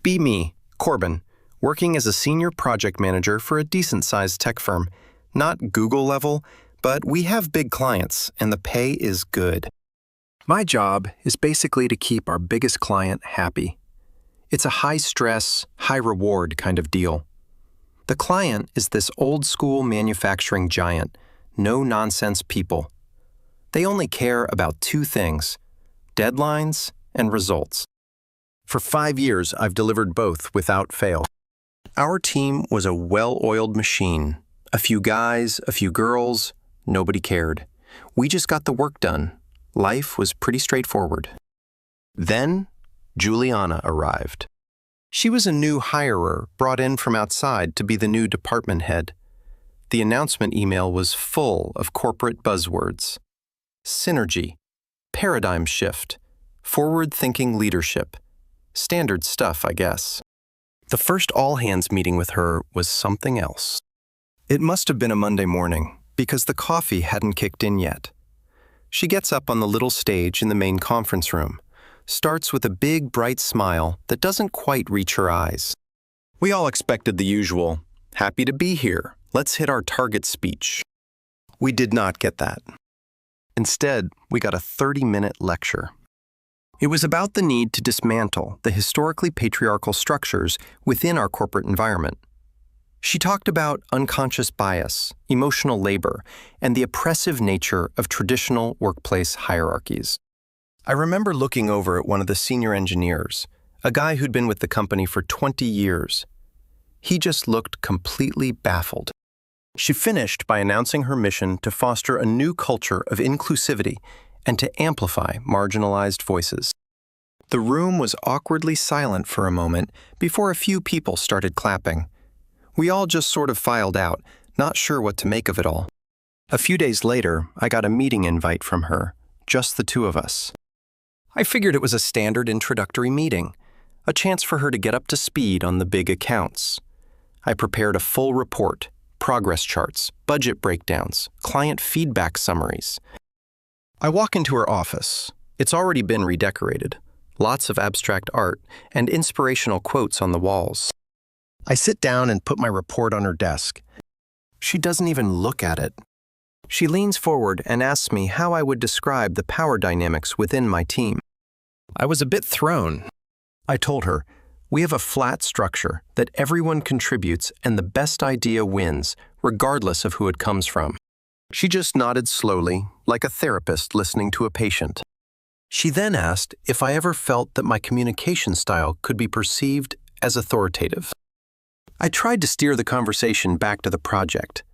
Be me, Corbin, working as a senior project manager for a decent-sized tech firm. Not Google level, but we have big clients, and the pay is good. My job is basically to keep our biggest client happy. It's a high-stress, high-reward kind of deal. The client is this old-school manufacturing giant, no-nonsense people. They only care about two things: deadlines and results. For 5 years, I've delivered both without fail. Our team was a well-oiled machine. A few guys, a few girls, nobody cared. We just got the work done. Life was pretty straightforward. Then, Juliana arrived. She was a new hirer brought in from outside to be the new department head. The announcement email was full of corporate buzzwords: synergy, paradigm shift, forward-thinking leadership. Standard stuff, I guess. The first all-hands meeting with her was something else. It must have been a Monday morning, because the coffee hadn't kicked in yet. She gets up on the little stage in the main conference room, starts with a big, bright smile that doesn't quite reach her eyes. We all expected the usual, "Happy to be here, let's hit our target" speech. We did not get that. Instead, we got a 30-minute lecture. It was about the need to dismantle the historically patriarchal structures within our corporate environment. She talked about unconscious bias, emotional labor, and the oppressive nature of traditional workplace hierarchies. I remember looking over at one of the senior engineers, a guy who'd been with the company for 20 years. He just looked completely baffled. She finished by announcing her mission to foster a new culture of inclusivity and to amplify marginalized voices. The room was awkwardly silent for a moment before a few people started clapping. We all just sort of filed out, not sure what to make of it all. A few days later, I got a meeting invite from her, just the two of us. I figured it was a standard introductory meeting, a chance for her to get up to speed on the big accounts. I prepared a full report, progress charts, budget breakdowns, client feedback summaries. I walk into her office. It's already been redecorated. Lots of abstract art and inspirational quotes on the walls. I sit down and put my report on her desk. She doesn't even look at it. She leans forward and asks me how I would describe the power dynamics within my team. I was a bit thrown. I told her, "We have a flat structure that everyone contributes and the best idea wins, regardless of who it comes from." She just nodded slowly, like a therapist listening to a patient. She then asked if I ever felt that my communication style could be perceived as authoritative. I tried to steer the conversation back to the project.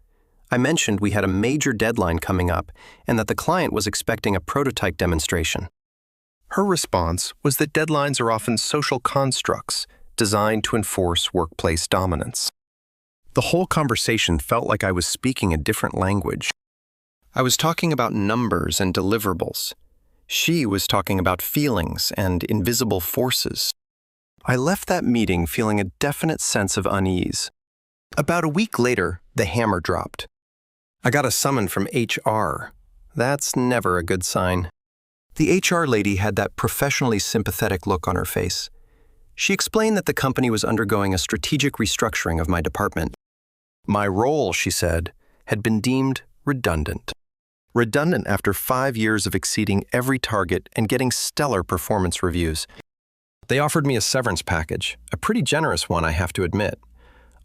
I mentioned we had a major deadline coming up and that the client was expecting a prototype demonstration. Her response was that deadlines are often social constructs designed to enforce workplace dominance. The whole conversation felt like I was speaking a different language. I was talking about numbers and deliverables. She was talking about feelings and invisible forces. I left that meeting feeling a definite sense of unease. About a week later, the hammer dropped. I got a summon from HR. That's never a good sign. The HR lady had that professionally sympathetic look on her face. She explained that the company was undergoing a strategic restructuring of my department. My role, she said, had been deemed redundant. Redundant after 5 years of exceeding every target and getting stellar performance reviews. They offered me a severance package, a pretty generous one, I have to admit.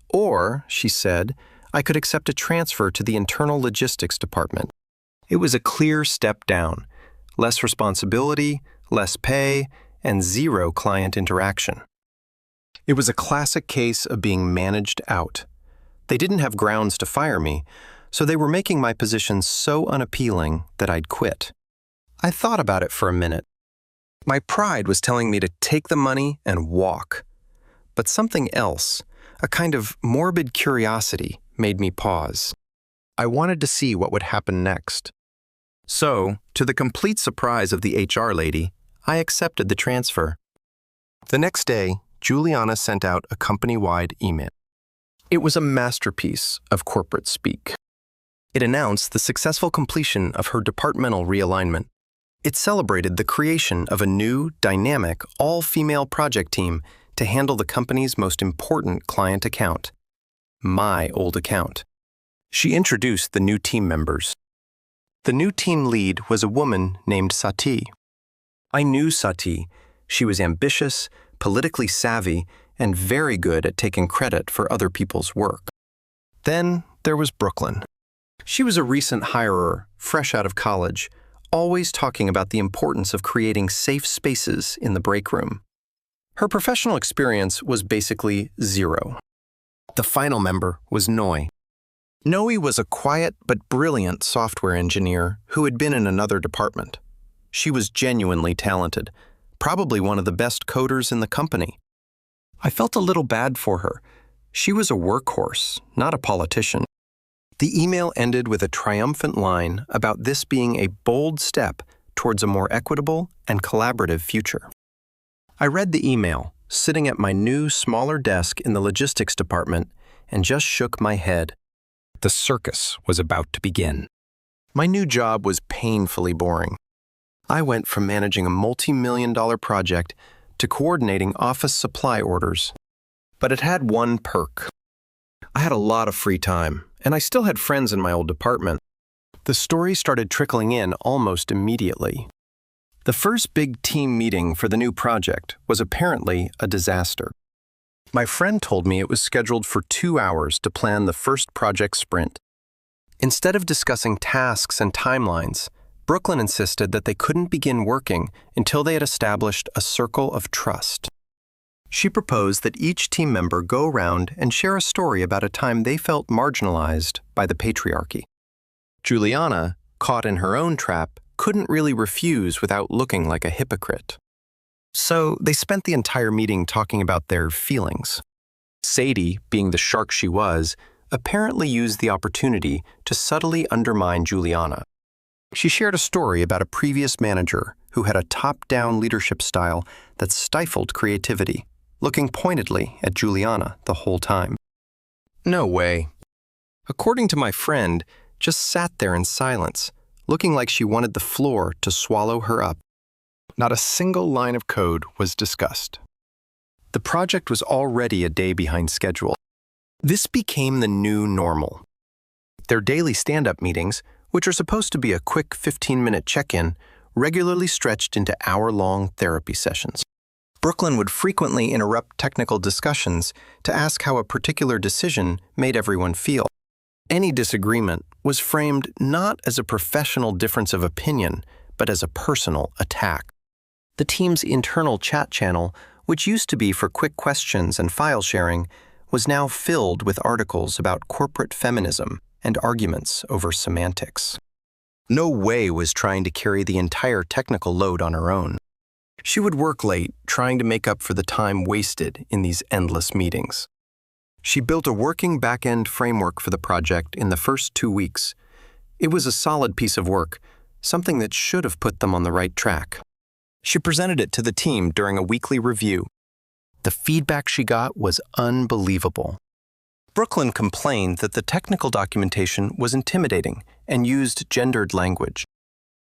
Or, she said, I could accept a transfer to the internal logistics department. It was a clear step down. Less responsibility, less pay, and zero client interaction. It was a classic case of being managed out. They didn't have grounds to fire me, so they were making my position so unappealing that I'd quit. I thought about it for a minute. My pride was telling me to take the money and walk. But something else, a kind of morbid curiosity, made me pause. I wanted to see what would happen next. So, to the complete surprise of the HR lady, I accepted the transfer. The next day, Juliana sent out a company-wide email. It was a masterpiece of corporate speak. It announced the successful completion of her departmental realignment. It celebrated the creation of a new, dynamic, all-female project team to handle the company's most important client account, my old account. She introduced the new team members. The new team lead was a woman named Sati. I knew Sati. She was ambitious, politically savvy, and very good at taking credit for other people's work. Then there was Brooklyn. She was a recent hirer, fresh out of college, always talking about the importance of creating safe spaces in the break room. Her professional experience was basically zero. The final member was Noi. Noi was a quiet but brilliant software engineer who had been in another department. She was genuinely talented, probably one of the best coders in the company. I felt a little bad for her. She was a workhorse, not a politician. The email ended with a triumphant line about this being a bold step towards a more equitable and collaborative future. I read the email, sitting at my new, smaller desk in the logistics department, and just shook my head. The circus was about to begin. My new job was painfully boring. I went from managing a multi-million-dollar project to coordinating office supply orders. But it had one perk. I had a lot of free time, and I still had friends in my old department. The story started trickling in almost immediately. The first big team meeting for the new project was apparently a disaster. My friend told me it was scheduled for 2 hours to plan the first project sprint. Instead of discussing tasks and timelines, Brooklyn insisted that they couldn't begin working until they had established a circle of trust. She proposed that each team member go around and share a story about a time they felt marginalized by the patriarchy. Juliana, caught in her own trap, couldn't really refuse without looking like a hypocrite. So they spent the entire meeting talking about their feelings. Sadie, being the shark she was, apparently used the opportunity to subtly undermine Juliana. She shared a story about a previous manager who had a top-down leadership style that stifled creativity, looking pointedly at Juliana the whole time. No way. According to my friend, just sat there in silence, looking like she wanted the floor to swallow her up. Not a single line of code was discussed. The project was already a day behind schedule. This became the new normal. Their daily stand-up meetings, which are supposed to be a quick 15-minute check-in, regularly stretched into hour-long therapy sessions. Brooklyn would frequently interrupt technical discussions to ask how a particular decision made everyone feel. Any disagreement was framed not as a professional difference of opinion, but as a personal attack. The team's internal chat channel, which used to be for quick questions and file sharing, was now filled with articles about corporate feminism and arguments over semantics. No way was trying to carry the entire technical load on her own. She would work late, trying to make up for the time wasted in these endless meetings. She built a working back-end framework for the project in the first 2 weeks. It was a solid piece of work, something that should have put them on the right track. She presented it to the team during a weekly review. The feedback she got was unbelievable. Brooklyn complained that the technical documentation was intimidating and used gendered language.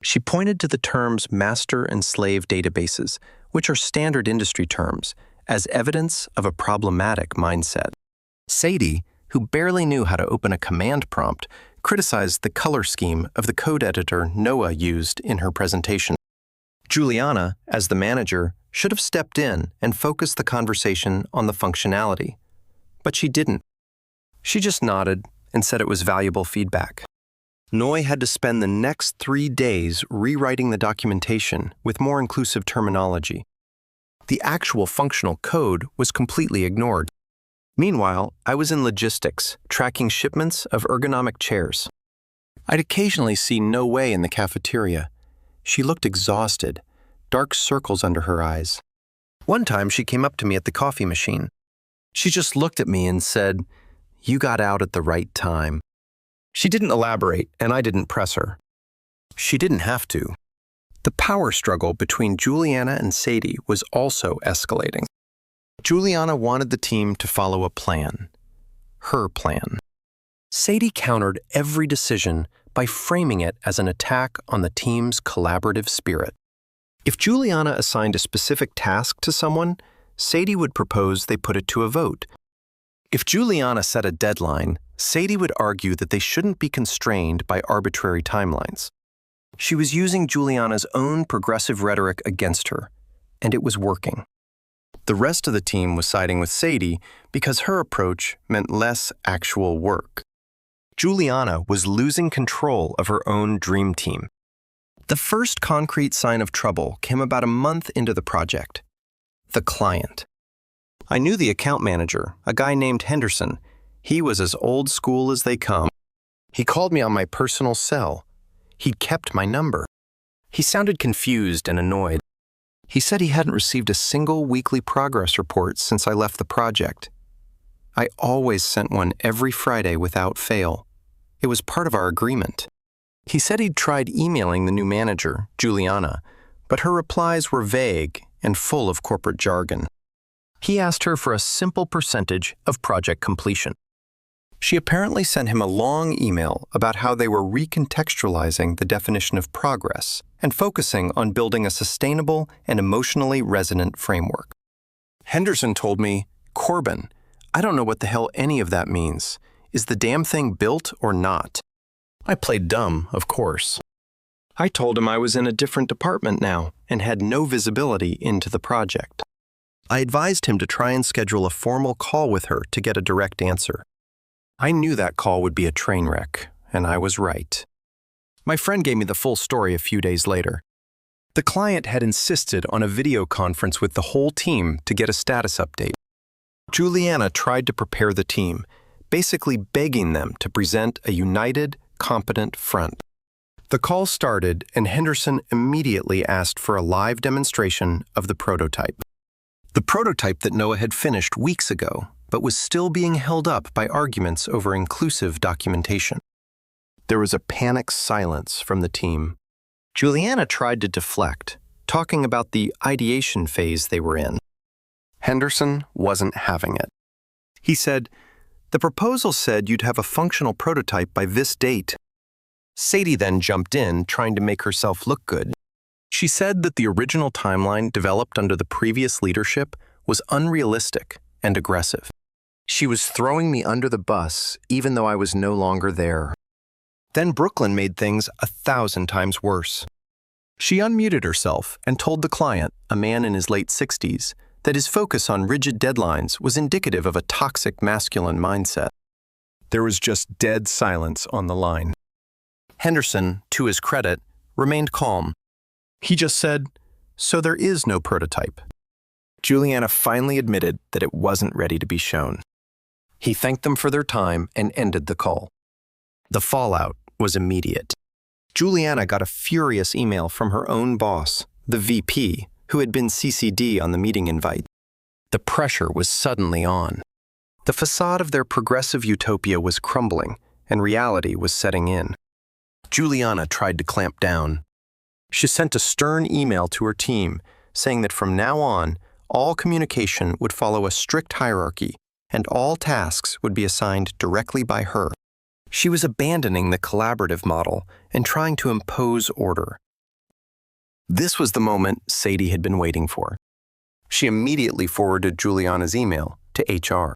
She pointed to the terms master and slave databases, which are standard industry terms, as evidence of a problematic mindset. Sadie, who barely knew how to open a command prompt, criticized the color scheme of the code editor Noah used in her presentation. Juliana, as the manager, should have stepped in and focused the conversation on the functionality. But she didn't. She just nodded and said it was valuable feedback. Noi had to spend the next 3 days rewriting the documentation with more inclusive terminology. The actual functional code was completely ignored. Meanwhile, I was in logistics, tracking shipments of ergonomic chairs. I'd occasionally see No Way in the cafeteria. She looked exhausted, dark circles under her eyes. One time she came up to me at the coffee machine. She just looked at me and said, "You got out at the right time." She didn't elaborate, and I didn't press her. She didn't have to. The power struggle between Juliana and Sadie was also escalating. Juliana wanted the team to follow a plan. Her plan. Sadie countered every decision by framing it as an attack on the team's collaborative spirit. If Juliana assigned a specific task to someone, Sadie would propose they put it to a vote. If Juliana set a deadline, Sadie would argue that they shouldn't be constrained by arbitrary timelines. She was using Juliana's own progressive rhetoric against her, and it was working. The rest of the team was siding with Sadie because her approach meant less actual work. Juliana was losing control of her own dream team. The first concrete sign of trouble came about a month into the project. The client. I knew the account manager, a guy named Henderson. He was as old school as they come. He called me on my personal cell. He'd kept my number. He sounded confused and annoyed. He said he hadn't received a single weekly progress report since I left the project. I always sent one every Friday without fail. It was part of our agreement. He said he'd tried emailing the new manager, Juliana, but her replies were vague and full of corporate jargon. He asked her for a simple percentage of project completion. She apparently sent him a long email about how they were recontextualizing the definition of progress and focusing on building a sustainable and emotionally resonant framework. Henderson told me, "Corbin, I don't know what the hell any of that means. Is the damn thing built or not?" I played dumb, of course. I told him I was in a different department now and had no visibility into the project. I advised him to try and schedule a formal call with her to get a direct answer. I knew that call would be a train wreck, and I was right. My friend gave me the full story a few days later. The client had insisted on a video conference with the whole team to get a status update. Juliana tried to prepare the team, basically begging them to present a united, competent front. The call started, and Henderson immediately asked for a live demonstration of the prototype. The prototype that Noah had finished weeks ago, but was still being held up by arguments over inclusive documentation. There was a panicked silence from the team. Juliana tried to deflect, talking about the ideation phase they were in. Henderson wasn't having it. He said, "The proposal said you'd have a functional prototype by this date." Sadie then jumped in, trying to make herself look good. She said that the original timeline developed under the previous leadership was unrealistic and aggressive. She was throwing me under the bus, even though I was no longer there. Then Brooklyn made things 1,000 times worse. She unmuted herself and told the client, a man in his late 60s, that his focus on rigid deadlines was indicative of a toxic masculine mindset. There was just dead silence on the line. Henderson, to his credit, remained calm. He just said, "So there is no prototype." Juliana finally admitted that it wasn't ready to be shown. He thanked them for their time and ended the call. The fallout was immediate. Juliana got a furious email from her own boss, the VP, who had been CC'd on the meeting invite. The pressure was suddenly on. The facade of their progressive utopia was crumbling, and reality was setting in. Juliana tried to clamp down. She sent a stern email to her team, saying that from now on, all communication would follow a strict hierarchy, and all tasks would be assigned directly by her. She was abandoning the collaborative model and trying to impose order. This was the moment Sadie had been waiting for. She immediately forwarded Juliana's email to HR.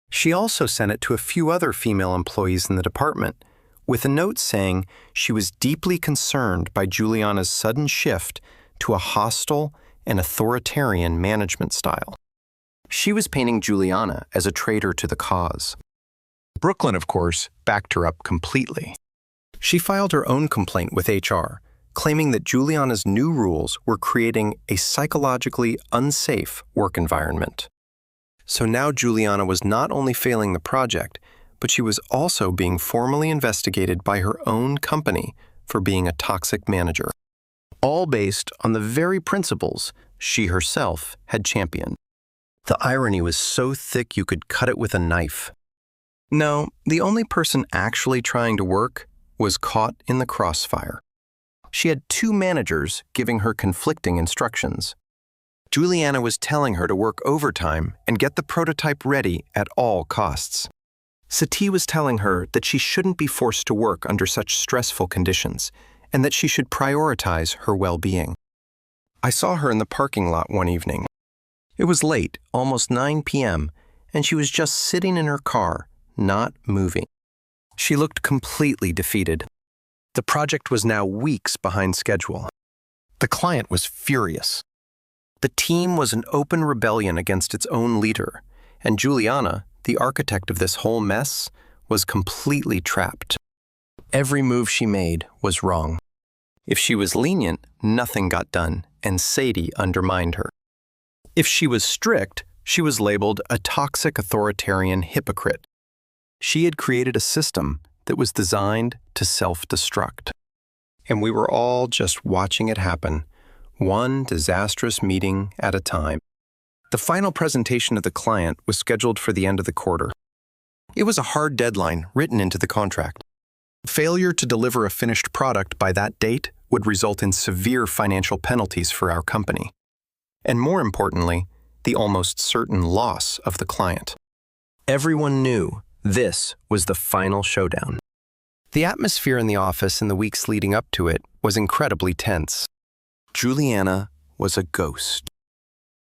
She also sent it to a few other female employees in the department, with a note saying she was deeply concerned by Juliana's sudden shift to a hostile and authoritarian management style. She was painting Juliana as a traitor to the cause. Brooklyn, of course, backed her up completely. She filed her own complaint with HR, claiming that Juliana's new rules were creating a psychologically unsafe work environment. So now Juliana was not only failing the project, but she was also being formally investigated by her own company for being a toxic manager, all based on the very principles she herself had championed. The irony was so thick you could cut it with a knife. No, the only person actually trying to work was caught in the crossfire. She had two managers giving her conflicting instructions. Juliana was telling her to work overtime and get the prototype ready at all costs. Sati was telling her that she shouldn't be forced to work under such stressful conditions and that she should prioritize her well-being. I saw her in the parking lot one evening. It was late, almost 9 p.m., and she was just sitting in her car, not moving. She looked completely defeated. The project was now weeks behind schedule. The client was furious. The team was an open rebellion against its own leader, and Juliana, the architect of this whole mess, was completely trapped. Every move she made was wrong. If she was lenient, nothing got done, and Sadie undermined her. If she was strict, she was labeled a toxic authoritarian hypocrite. She had created a system that was designed to self-destruct. And we were all just watching it happen, one disastrous meeting at a time. The final presentation of the client was scheduled for the end of the quarter. It was a hard deadline written into the contract. Failure to deliver a finished product by that date would result in severe financial penalties for our company. And more importantly, the almost certain loss of the client. Everyone knew this was the final showdown. The atmosphere in the office in the weeks leading up to it was incredibly tense. Juliana was a ghost.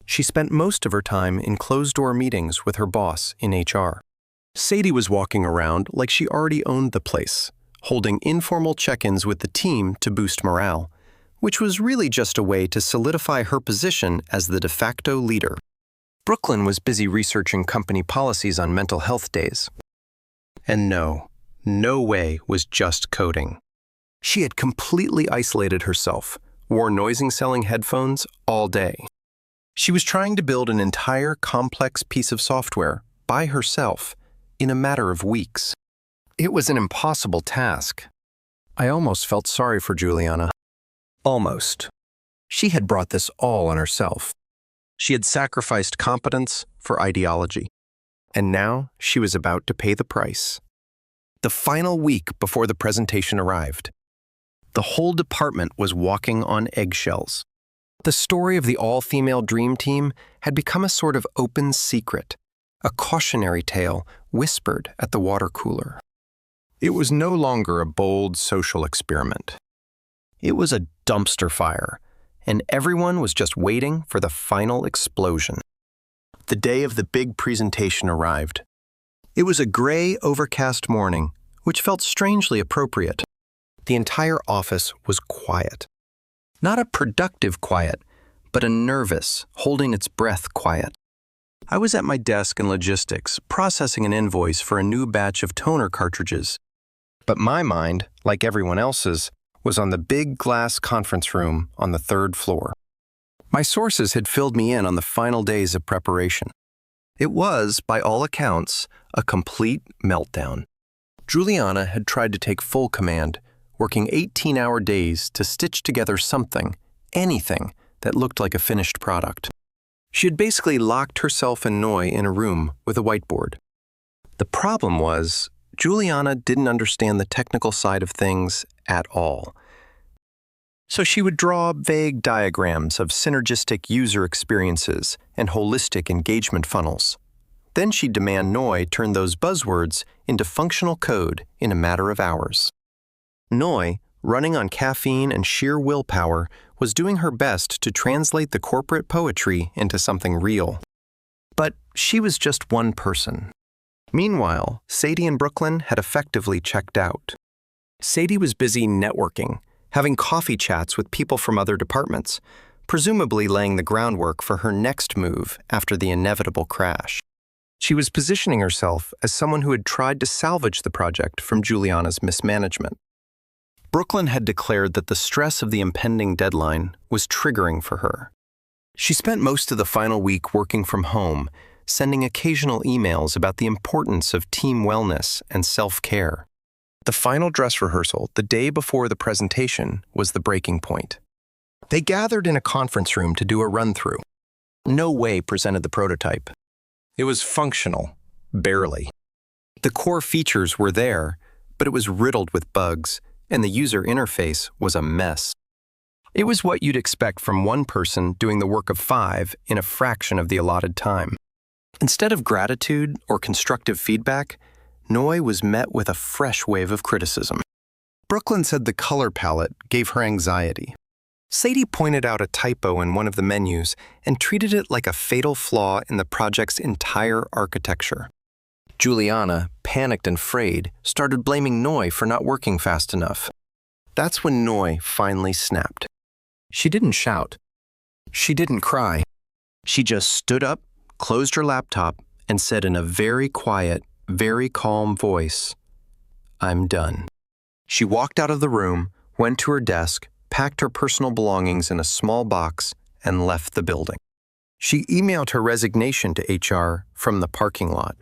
She spent most of her time in closed-door meetings with her boss in HR. Sadie was walking around like she already owned the place, holding informal check-ins with the team to boost morale, which was really just a way to solidify her position as the de facto leader. Brooklyn was busy researching company policies on mental health days. And no way was just coding. She had completely isolated herself, wore noise-canceling headphones all day. She was trying to build an entire complex piece of software by herself in a matter of weeks. It was an impossible task. I almost felt sorry for Juliana. Almost. She had brought this all on herself. She had sacrificed competence for ideology. And now she was about to pay the price. The final week before the presentation arrived, the whole department was walking on eggshells. The story of the all-female dream team had become a sort of open secret, a cautionary tale whispered at the water cooler. It was no longer a bold social experiment. It was a dumpster fire, and everyone was just waiting for the final explosion. The day of the big presentation arrived. It was a gray, overcast morning, which felt strangely appropriate. The entire office was quiet. Not a productive quiet, but a nervous, holding its breath quiet. I was at my desk in logistics, processing an invoice for a new batch of toner cartridges. But my mind, like everyone else's, was on the big glass conference room on the 3rd floor. My sources had filled me in on the final days of preparation. It was, by all accounts, a complete meltdown. Juliana had tried to take full command, working 18-hour days to stitch together something, anything, that looked like a finished product. She had basically locked herself and Noy in a room with a whiteboard. The problem was, Juliana didn't understand the technical side of things at all. So she would draw vague diagrams of synergistic user experiences and holistic engagement funnels. Then she'd demand Noy turn those buzzwords into functional code in a matter of hours. Noy, running on caffeine and sheer willpower, was doing her best to translate the corporate poetry into something real. But she was just one person. Meanwhile, Sadie and Brooklyn had effectively checked out. Sadie was busy networking, having coffee chats with people from other departments, presumably laying the groundwork for her next move after the inevitable crash. She was positioning herself as someone who had tried to salvage the project from Juliana's mismanagement. Brooklyn had declared that the stress of the impending deadline was triggering for her. She spent most of the final week working from home, sending occasional emails about the importance of team wellness and self-care. The final dress rehearsal, the day before the presentation, was the breaking point. They gathered in a conference room to do a run-through. No way presented the prototype. It was functional, barely. The core features were there, but it was riddled with bugs, and the user interface was a mess. It was what you'd expect from one person doing the work of 5 in a fraction of the allotted time. Instead of gratitude or constructive feedback, Noy was met with a fresh wave of criticism. Brooklyn said the color palette gave her anxiety. Sadie pointed out a typo in one of the menus and treated it like a fatal flaw in the project's entire architecture. Juliana, panicked and frayed, started blaming Noy for not working fast enough. That's when Noy finally snapped. She didn't shout. She didn't cry. She just stood up, closed her laptop, and said in a very quiet, very calm voice, "I'm done." She walked out of the room, went to her desk, packed her personal belongings in a small box, and left the building. She emailed her resignation to HR from the parking lot.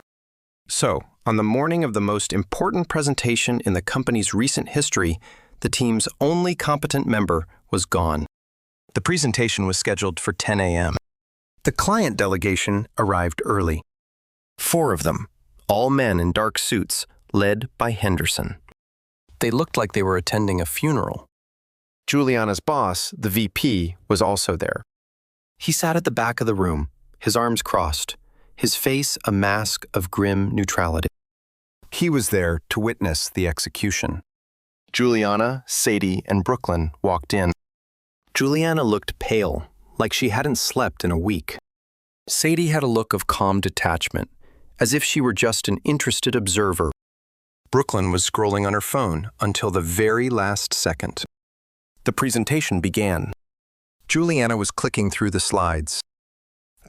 So, on the morning of the most important presentation in the company's recent history, the team's only competent member was gone. The presentation was scheduled for 10 a.m. The client delegation arrived early. 4 of them, all men in dark suits, led by Henderson. They looked like they were attending a funeral. Juliana's boss, the VP, was also there. He sat at the back of the room, his arms crossed, his face a mask of grim neutrality. He was there to witness the execution. Juliana, Sadie, and Brooklyn walked in. Juliana looked pale, like she hadn't slept in a week. Sadie had a look of calm detachment, as if she were just an interested observer. Brooklyn was scrolling on her phone until the very last second. The presentation began. Juliana was clicking through the slides.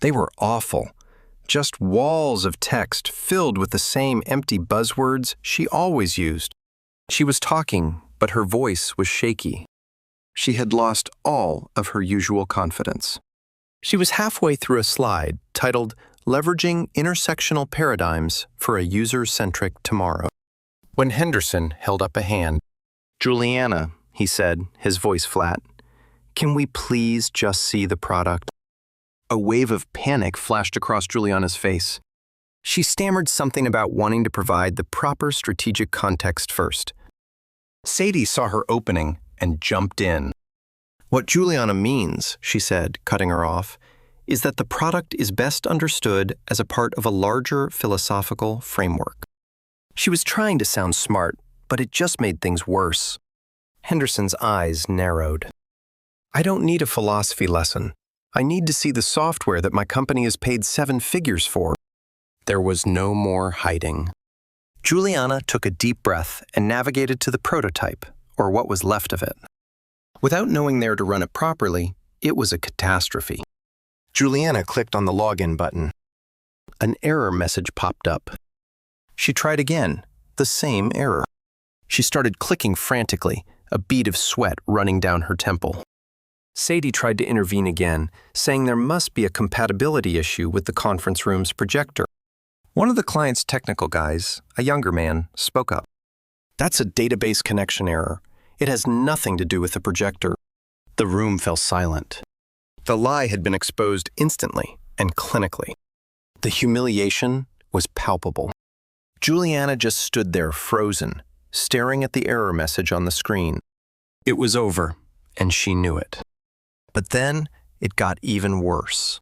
They were awful. Just walls of text filled with the same empty buzzwords she always used. She was talking, but her voice was shaky. She had lost all of her usual confidence. She was halfway through a slide titled Leveraging Intersectional Paradigms for a User-Centric Tomorrow, when Henderson held up a hand. "Juliana," he said, his voice flat, "can we please just see the product?" A wave of panic flashed across Juliana's face. She stammered something about wanting to provide the proper strategic context first. Sadie saw her opening and jumped in. "What Juliana means," she said, cutting her off, "is that the product is best understood as a part of a larger philosophical framework." She was trying to sound smart, but it just made things worse. Henderson's eyes narrowed. "I don't need a philosophy lesson. I need to see the software that my company has paid 7 figures for." There was no more hiding. Juliana took a deep breath and navigated to the prototype, or what was left of it. Without knowing there to run it properly, it was a catastrophe. Juliana clicked on the login button. An error message popped up. She tried again, the same error. She started clicking frantically, a bead of sweat running down her temple. Sadie tried to intervene again, saying there must be a compatibility issue with the conference room's projector. One of the client's technical guys, a younger man, spoke up. "That's a database connection error. It has nothing to do with the projector." The room fell silent. The lie had been exposed instantly and clinically. The humiliation was palpable. Juliana just stood there frozen, staring at the error message on the screen. It was over, and she knew it. But then it got even worse.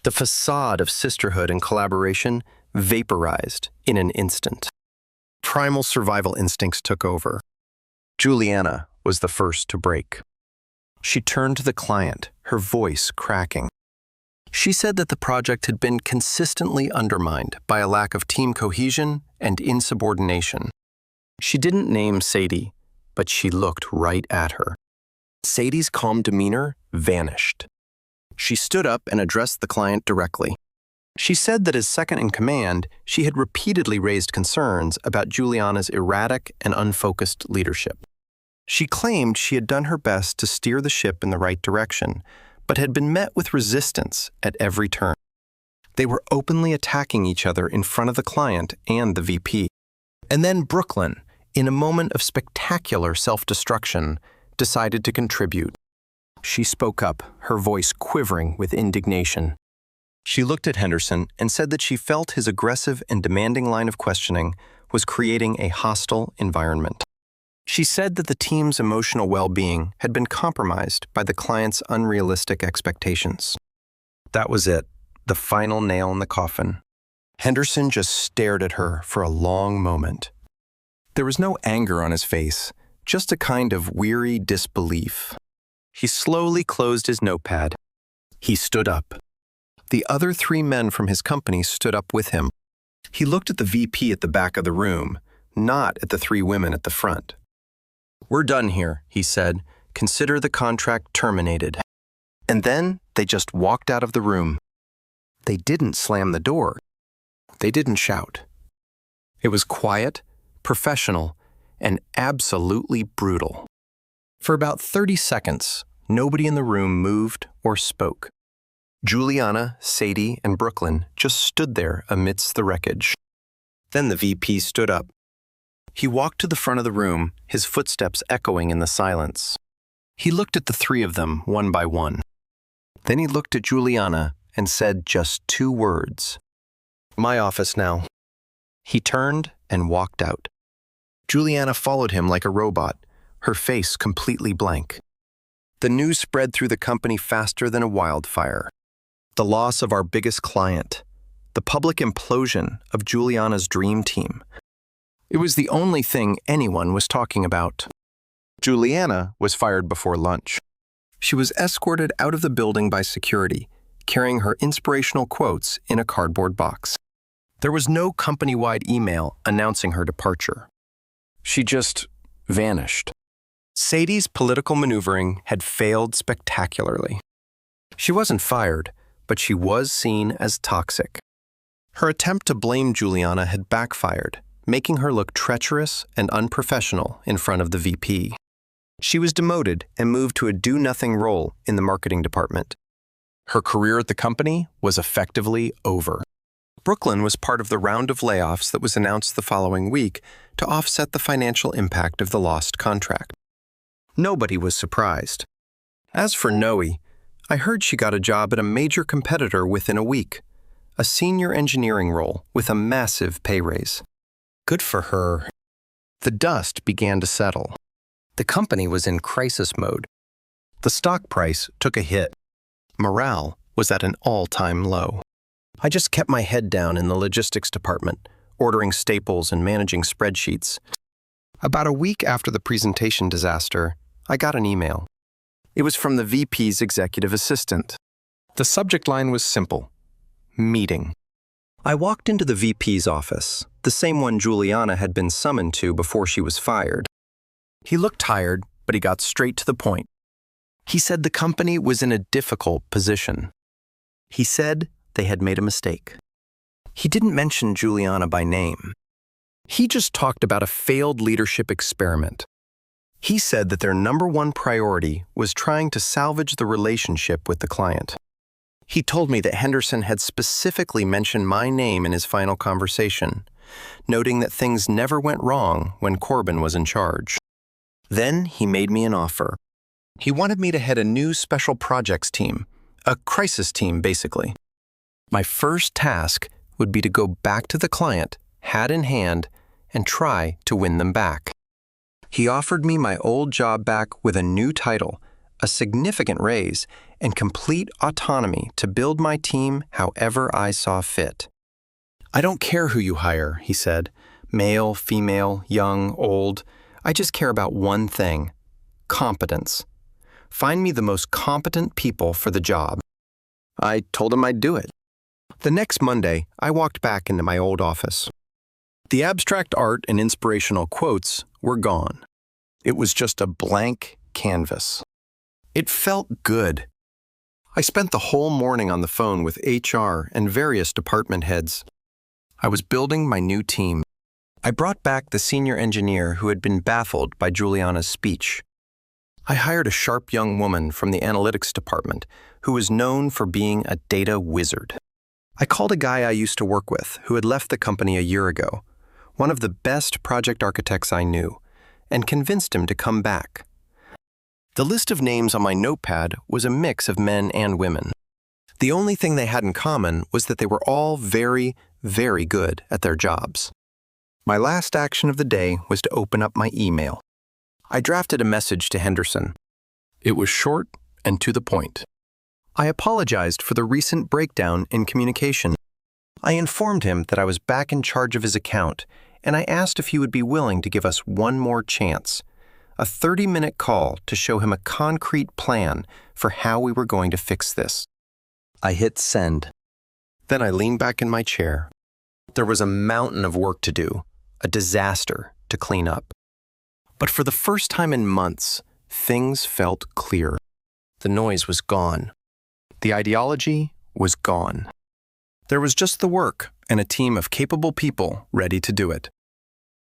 The facade of sisterhood and collaboration vaporized in an instant. Primal survival instincts took over. Juliana was the first to break. She turned to the client, her voice cracking. She said that the project had been consistently undermined by a lack of team cohesion and insubordination. She didn't name Sadie, but she looked right at her. Sadie's calm demeanor vanished. She stood up and addressed the client directly. She said that as second in command, she had repeatedly raised concerns about Juliana's erratic and unfocused leadership. She claimed she had done her best to steer the ship in the right direction, but had been met with resistance at every turn. They were openly attacking each other in front of the client and the VP. And then Brooklyn, in a moment of spectacular self-destruction, decided to contribute. She spoke up, her voice quivering with indignation. She looked at Henderson and said that she felt his aggressive and demanding line of questioning was creating a hostile environment. She said that the team's emotional well-being had been compromised by the client's unrealistic expectations. That was it, the final nail in the coffin. Henderson just stared at her for a long moment. There was no anger on his face, just a kind of weary disbelief. He slowly closed his notepad. He stood up. The other 3 men from his company stood up with him. He looked at the VP at the back of the room, not at the 3 women at the front. "We're done here," he said. "Consider the contract terminated." And then they just walked out of the room. They didn't slam the door. They didn't shout. It was quiet, professional, and absolutely brutal. For about 30 seconds, nobody in the room moved or spoke. Juliana, Sadie, and Brooklyn just stood there amidst the wreckage. Then the VP stood up. He walked to the front of the room, his footsteps echoing in the silence. He looked at the 3 of them one by one. Then he looked at Juliana and said just 2 words. "My office now." He turned and walked out. Juliana followed him like a robot, her face completely blank. The news spread through the company faster than a wildfire. The loss of our biggest client. The public implosion of Juliana's dream team. It was the only thing anyone was talking about. Juliana was fired before lunch. She was escorted out of the building by security, carrying her inspirational quotes in a cardboard box. There was no company-wide email announcing her departure. She just vanished. Sadie's political maneuvering had failed spectacularly. She wasn't fired, but she was seen as toxic. Her attempt to blame Juliana had backfired, making her look treacherous and unprofessional in front of the VP. She was demoted and moved to a do-nothing role in the marketing department. Her career at the company was effectively over. Brooklyn was part of the round of layoffs that was announced the following week to offset the financial impact of the lost contract. Nobody was surprised. As for Noe, I heard she got a job at a major competitor within a week, a senior engineering role with a massive pay raise. Good for her. The dust began to settle. The company was in crisis mode. The stock price took a hit. Morale was at an all-time low. I just kept my head down in the logistics department, ordering staples and managing spreadsheets. About a week after the presentation disaster, I got an email. It was from the VP's executive assistant. The subject line was simple: meeting. I walked into the VP's office, the same one Juliana had been summoned to before she was fired. He looked tired, but he got straight to the point. He said the company was in a difficult position. He said they had made a mistake. He didn't mention Juliana by name. He just talked about a failed leadership experiment. He said that their #1 priority was trying to salvage the relationship with the client. He told me that Henderson had specifically mentioned my name in his final conversation, noting that things never went wrong when Corbin was in charge. Then he made me an offer. He wanted me to head a new special projects team, a crisis team basically. My first task would be to go back to the client, hat in hand, and try to win them back. He offered me my old job back with a new title, a significant raise, and complete autonomy to build my team however I saw fit. "I don't care who you hire," he said, "male, female, young, old. I just care about one thing: competence. Find me the most competent people for the job." I told him I'd do it. The next Monday, I walked back into my old office. The abstract art and inspirational quotes were gone. It was just a blank canvas. It felt good. I spent the whole morning on the phone with HR and various department heads. I was building my new team. I brought back the senior engineer who had been baffled by Juliana's speech. I hired a sharp young woman from the analytics department who was known for being a data wizard. I called a guy I used to work with who had left the company a year ago, one of the best project architects I knew, and convinced him to come back. The list of names on my notepad was a mix of men and women. The only thing they had in common was that they were all very, very good at their jobs. My last action of the day was to open up my email. I drafted a message to Henderson. It was short and to the point. I apologized for the recent breakdown in communication. I informed him that I was back in charge of his account, and I asked if he would be willing to give us one more chance, a 30-minute call to show him a concrete plan for how we were going to fix this. I hit send. Then I leaned back in my chair. There was a mountain of work to do, a disaster to clean up. But for the first time in months, things felt clear. The noise was gone. The ideology was gone. There was just the work and a team of capable people ready to do it.